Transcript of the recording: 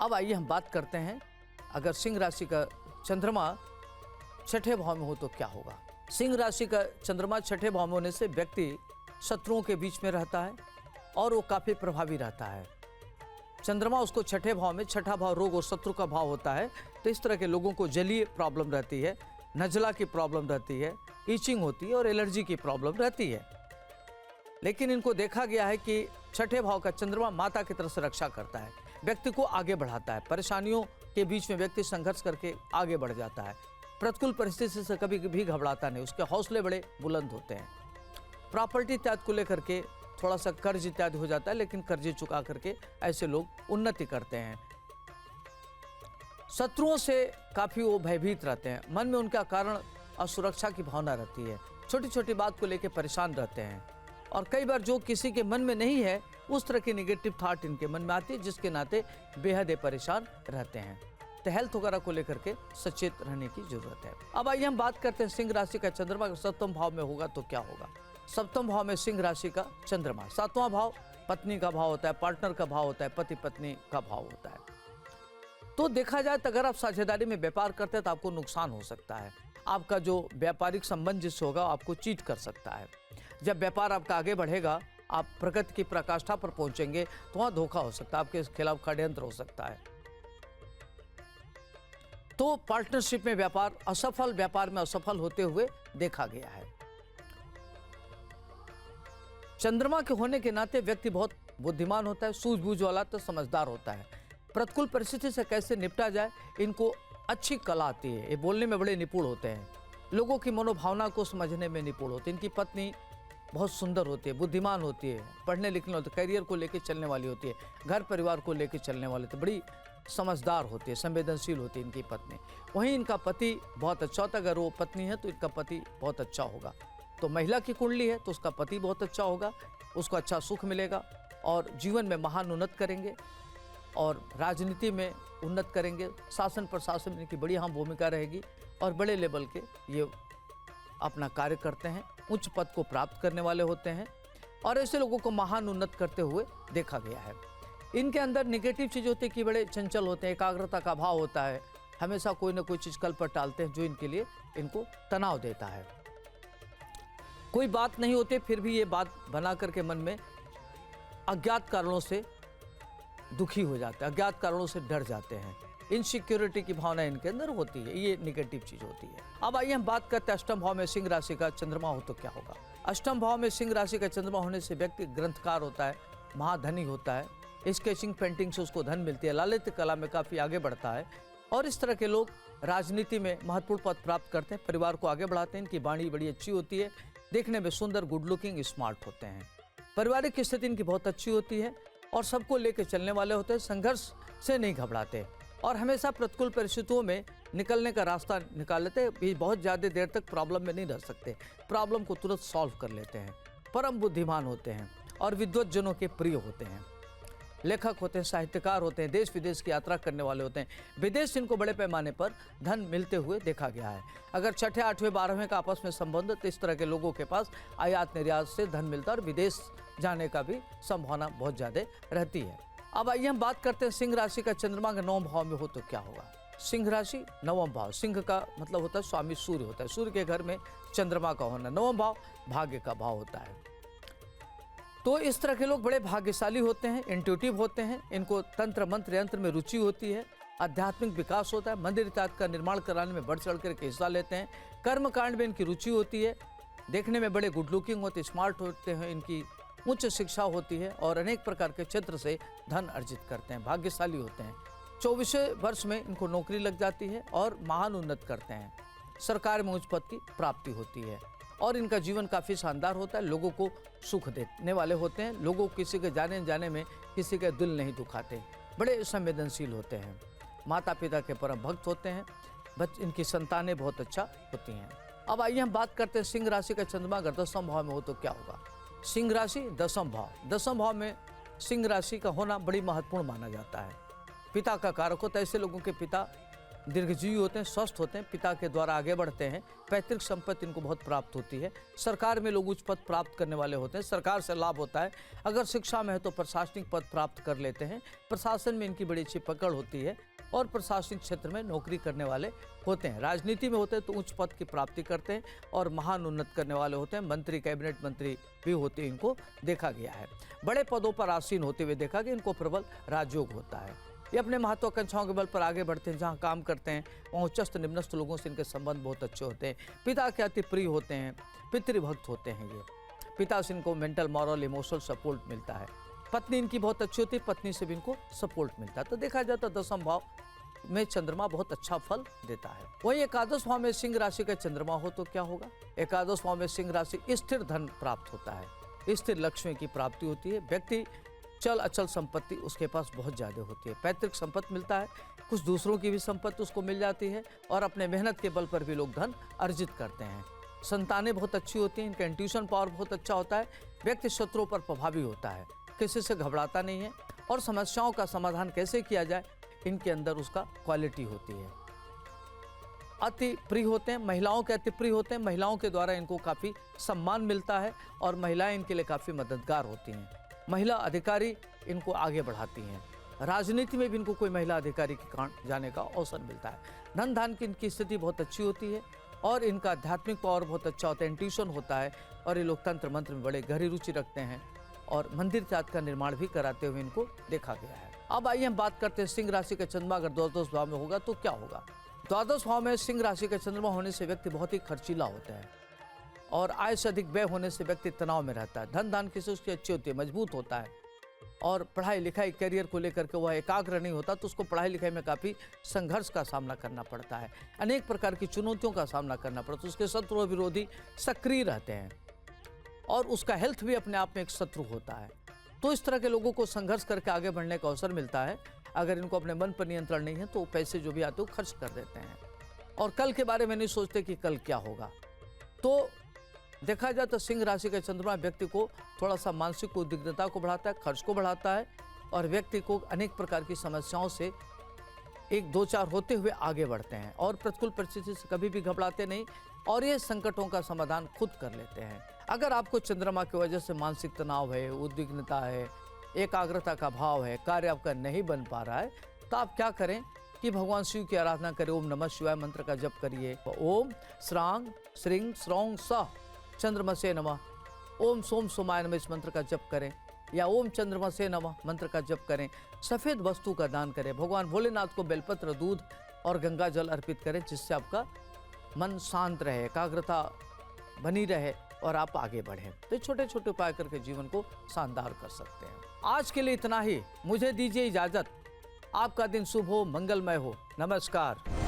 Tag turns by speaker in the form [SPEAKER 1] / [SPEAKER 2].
[SPEAKER 1] अब आइए हम बात करते हैं, अगर सिंह राशि का चंद्रमा छठे भाव में हो तो क्या होगा। सिंह राशि का चंद्रमा छठे भाव में होने से व्यक्ति शत्रुओं के बीच में रहता है और वो काफ़ी प्रभावी रहता है। चंद्रमा उसको छठे भाव में, छठा भाव रोग और शत्रु का भाव होता है, तो इस तरह के लोगों को जलीय प्रॉब्लम रहती है, नज़ला की प्रॉब्लम रहती है, ईचिंग होती है और एलर्जी की प्रॉब्लम रहती है। लेकिन इनको देखा गया है कि छठे भाव का चंद्रमा माता की तरफ से रक्षा करता है, व्यक्ति को आगे बढ़ाता है, परेशानियों के बीच में व्यक्ति संघर्ष करके आगे बढ़ जाता है, प्रतिकूल परिस्थिति से कभी भी घबराता नहीं, उसके हौसले बड़े बुलंद होते हैं। प्रॉपर्टी इत्यादि को लेकर के थोड़ा सा कर्ज इत्यादि हो जाता है, लेकिन कर्जे चुका करके ऐसे लोग उन्नति करते हैं। शत्रुओं से काफ़ी वो भयभीत रहते हैं, मन में उनका कारण असुरक्षा की भावना रहती है, छोटी छोटी बात को लेकर परेशान रहते हैं और कई बार जो किसी के मन में नहीं है उस तरह की नेगेटिव थॉट इनके मन में आती है, जिसके नाते बेहद परेशान रहते हैं। तो हेल्थ वगैरह को लेकर के सचेत रहने की जरूरत है। अब आइए हम बात करते हैं सिंह राशि का चंद्रमा अगर सप्तम भाव में होगा तो क्या होगा। सप्तम भाव में सिंह राशि का चंद्रमा, सातवां भाव पत्नी का भाव होता है, पार्टनर का भाव होता है, पति पत्नी का भाव होता है। तो देखा जाए तो अगर आप साझेदारी में व्यापार करते हैं तो आपको नुकसान हो सकता है, आपका जो व्यापारिक संबंध जिससे होगा आपको चीट कर सकता है। जब व्यापार आपका आगे बढ़ेगा, आप प्रगति की पराकाष्ठा पर पहुंचेंगे तो वहां धोखा हो सकता है, आपके खिलाफ षड्यंत्र हो सकता है। तो पार्टनरशिप में व्यापार असफल, व्यापार में असफल होते हुए देखा गया है। चंद्रमा के होने के नाते व्यक्ति बहुत बुद्धिमान होता है, सूझबूझ वाला, तो समझदार होता है। प्रतिकूल परिस्थिति से कैसे निपटा जाए इनको अच्छी कला आती है, ये बोलने में बड़े निपुण होते हैं, लोगों की मनोभावना को समझने में निपुण होते हैं। इनकी पत्नी बहुत सुंदर होती है, बुद्धिमान होती है, पढ़ने लिखने होती है, करियर को लेकर चलने वाली होती है, घर परिवार को लेकर चलने वाली, तो बड़ी समझदार होती है, संवेदनशील होती है इनकी पत्नी। वहीं इनका पति बहुत अच्छा होता है, अगर वो पत्नी है तो इनका पति बहुत अच्छा होगा। तो महिला की कुंडली है तो उसका पति बहुत अच्छा होगा, उसको अच्छा सुख मिलेगा और जीवन में महान उन्नत करेंगे और राजनीति में उन्नत करेंगे, शासन प्रशासन में इनकी बड़ी अहम भूमिका रहेगी और बड़े लेवल के ये अपना कार्य करते हैं, उच्च पद को प्राप्त करने वाले होते हैं और ऐसे लोगों को महान उन्नत करते हुए देखा गया है। इनके अंदर नेगेटिव चीज़ होती है कि बड़े चंचल होते हैं, एकाग्रता का भाव होता है, हमेशा कोई ना कोई चीज़ कल पर टालते हैं जो इनके लिए इनको तनाव देता है। कोई बात नहीं होती फिर भी ये बात बना करके मन में अज्ञात कारणों से दुखी हो जाते हैं, अज्ञात कारणों से डर जाते हैं, इनसिक्योरिटी की भावना इनके अंदर होती है, ये नेगेटिव चीज होती है। अब आइए हम बात करते हैं अष्टम भाव में सिंह राशि का चंद्रमा हो तो क्या होगा। अष्टम भाव में सिंह राशि का चंद्रमा होने से व्यक्ति ग्रंथकार होता है, महाधनी होता है, स्केचिंग पेंटिंग से उसको धन मिलती है, ललित कला में काफ़ी आगे बढ़ता है और इस तरह के लोग राजनीति में महत्वपूर्ण पद प्राप्त करते हैं, परिवार को आगे बढ़ाते हैं, इनकी वाणी बड़ी अच्छी होती है, देखने में सुंदर, गुड लुकिंग, स्मार्ट होते हैं, पारिवारिक स्थिति इनकी बहुत अच्छी होती है और सबको लेकर चलने वाले होते हैं, संघर्ष से नहीं घबराते और हमेशा प्रतिकूल परिस्थितियों में निकलने का रास्ता निकाल लेते हैं। बहुत ज़्यादा देर तक प्रॉब्लम में नहीं रह सकते, प्रॉब्लम को तुरंत सॉल्व कर लेते हैं, परम बुद्धिमान होते हैं और विद्वतजनों के प्रिय होते हैं, लेखक होते हैं, साहित्यकार होते हैं, देश विदेश की यात्रा करने वाले होते हैं, विदेश इनको बड़े पैमाने पर धन मिलते हुए देखा गया है। अगर छठे, आठवें, 12वें का आपस में संबंध, तो इस तरह के लोगों के पास आयात निर्यात से धन मिलता है और विदेश जाने का भी संभावना बहुत ज़्यादा रहती है। अब आइए हम बात करते हैं सिंह राशि का चंद्रमा का 9वें भाव में हो तो क्या होगा। सिंह राशि 9वां भाव, सिंह का मतलब होता है स्वामी सूर्य होता है, सूर्य के घर में चंद्रमा का होना, 9वां भाव भाग्य का भाव होता है। तो इस तरह के लोग बड़े भाग्यशाली होते हैं, इंट्यूटिव होते हैं, इनको तंत्र मंत्र यंत्र में रुचि होती है, आध्यात्मिक विकास होता है, मंदिर इत्यादि का निर्माण कराने में बढ़ चढ़ कर हिस्सा लेते हैं, कर्म कांड में इनकी रुचि होती है, देखने में बड़े गुड लुकिंग होते, स्मार्ट होते हैं, इनकी उच्च शिक्षा होती है और अनेक प्रकार के क्षेत्र से धन अर्जित करते हैं, भाग्यशाली होते हैं। 24वें वर्ष में इनको नौकरी लग जाती है और महान उन्नत करते हैं, सरकार में उच्च पद की प्राप्ति होती है और इनका जीवन काफ़ी शानदार होता है, लोगों को सुख देने वाले होते हैं, लोगों को किसी के जाने में किसी का दिल नहीं दुखाते, बड़े संवेदनशील होते हैं, माता पिता के परम भक्त होते हैं, इनकी संतानें बहुत अच्छा होती हैं। अब आइए हम बात करते हैं सिंह राशि का चंद्रमा अगर 10वें भाव में हो तो क्या होगा। सिंह राशि 10वां भाव, 10वें भाव में सिंह राशि का होना बड़ी महत्वपूर्ण माना जाता है, पिता का कारक होता है। ऐसे लोगों के पिता दीर्घजीवी होते हैं, स्वस्थ होते हैं, पिता के द्वारा आगे बढ़ते हैं, पैतृक संपत्ति इनको बहुत प्राप्त होती है, सरकार में लोग उच्च पद प्राप्त करने वाले होते हैं, सरकार से लाभ होता है, अगर शिक्षा में है तो प्रशासनिक पद प्राप्त कर लेते हैं, प्रशासन में इनकी बड़ी अच्छी पकड़ होती है और प्रशासनिक क्षेत्र में नौकरी करने वाले होते हैं। राजनीति में होते हैं तो उच्च पद की प्राप्ति करते हैं और महान उन्नत करने वाले होते हैं, मंत्री, कैबिनेट मंत्री भी होते हैं, इनको देखा गया है। बड़े पदों पर आसीन होते हुए देखा कि इनको प्रबल राजयोग होता है। ये अपने महत्वाकांक्षाओं के बल पर आगे बढ़ते हैं, जहाँ काम करते हैं वहाँ उच्चस्थ निम्नस्थ लोगों से इनके संबंध बहुत अच्छे होते हैं, पिता के अति प्रिय होते हैं, पितृभक्त होते हैं। ये पिता से इनको मेंटल, मॉरल, इमोशनल सपोर्ट मिलता है। पत्नी इनकी बहुत अच्छी होती है, पत्नी से भी इनको सपोर्ट मिलता है। तो देखा जाता है दसम भाव में चंद्रमा बहुत अच्छा फल देता है। वही एकादश भाव में सिंह राशि का चंद्रमा हो तो क्या होगा? एकादश भाव में सिंह राशि स्थिर धन प्राप्त होता है, स्थिर लक्ष्मी की प्राप्ति होती है, व्यक्ति चल अचल संपत्ति उसके पास बहुत ज़्यादा होती है, पैतृक संपत्ति मिलता है, कुछ दूसरों की भी संपत्ति उसको मिल जाती है और अपने मेहनत के बल पर भी लोग धन अर्जित करते हैं। संतानें बहुत अच्छी होती हैं, इनका इंट्यूशन पावर बहुत अच्छा होता है, व्यक्ति शत्रुओं पर प्रभावी होता है, किसी से घबराता नहीं है और समस्याओं का समाधान कैसे किया जाए इनके अंदर उसका क्वालिटी होती है। अति प्रिय होते हैं, महिलाओं के अति प्रिय होते हैं, महिलाओं के द्वारा इनको काफ़ी सम्मान मिलता है और महिलाएं इनके लिए काफ़ी मददगार होती हैं। महिला अधिकारी इनको आगे बढ़ाती हैं, राजनीति में भी इनको कोई महिला अधिकारी के कारण जाने का अवसर मिलता है। धन धान की इनकी स्थिति बहुत अच्छी होती है और इनका आध्यात्मिक पावर बहुत अच्छा होता है, इंट्यूशन होता है और ये लोग तंत्र मंत्र में बड़े गहरी रुचि रखते हैं और मंदिर जात का निर्माण भी कराते हुए इनको देखा गया है। अब आइए हम बात करते हैं सिंह राशि का चंद्रमा अगर द्वादश भाव में होगा तो क्या होगा। द्वादश भाव में सिंह राशि का चंद्रमा होने से व्यक्ति बहुत ही खर्चीला होता है और आय से अधिक व्यय होने से व्यक्ति तनाव में रहता है। धन धान किसी उसकी अच्छी होती है, मजबूत होता है और पढ़ाई लिखाई करियर को लेकर के वह एकाग्र नहीं होता तो उसको पढ़ाई लिखाई में काफ़ी संघर्ष का सामना करना पड़ता है, अनेक प्रकार की चुनौतियों का सामना करना पड़ता है, उसके शत्रु विरोधी सक्रिय रहते हैं और उसका हेल्थ भी अपने आप में एक शत्रु होता है। तो इस तरह के लोगों को संघर्ष करके आगे बढ़ने का अवसर मिलता है। अगर इनको अपने मन पर नियंत्रण नहीं है तो पैसे जो भी आते हैं खर्च कर देते हैं और कल के बारे में नहीं सोचते कि कल क्या होगा। तो देखा जाए तो सिंह राशि का चंद्रमा व्यक्ति को थोड़ा सा मानसिक उद्विग्नता को बढ़ाता है, खर्च को बढ़ाता है और व्यक्ति को अनेक प्रकार की समस्याओं से एक दो चार होते हुए आगे बढ़ते हैं और प्रतिकूल परिस्थिति से कभी भी घबराते नहीं और ये संकटों का समाधान खुद कर लेते हैं। अगर आपको चंद्रमा की वजह से मानसिक तनाव है, उद्विग्नता है, एकाग्रता का भाव है, कार्य आपका नहीं बन पा रहा है तो आप क्या करें कि भगवान शिव की आराधना करें, ओम नमः शिवाय मंत्र का जप करिए, ओम श्रांग श्रींग श्रौंग स चंद्रमसे नमः, ओम सोम सोमाय नमः इस मंत्र का जप करें या ओम चंद्रमसे नमः मंत्र का जप करें। सफ़ेद वस्तु का दान करें, भगवान भोलेनाथ को बेलपत्र, दूध और गंगा जल अर्पित करें जिससे आपका मन शांत रहे, एकाग्रता बनी रहे और आप आगे बढ़ें। तो छोटे छोटे उपाय करके जीवन को शानदार कर सकते हैं। आज के लिए इतना ही, मुझे दीजिए इजाज़त। आपका दिन शुभ हो, मंगलमय हो। नमस्कार।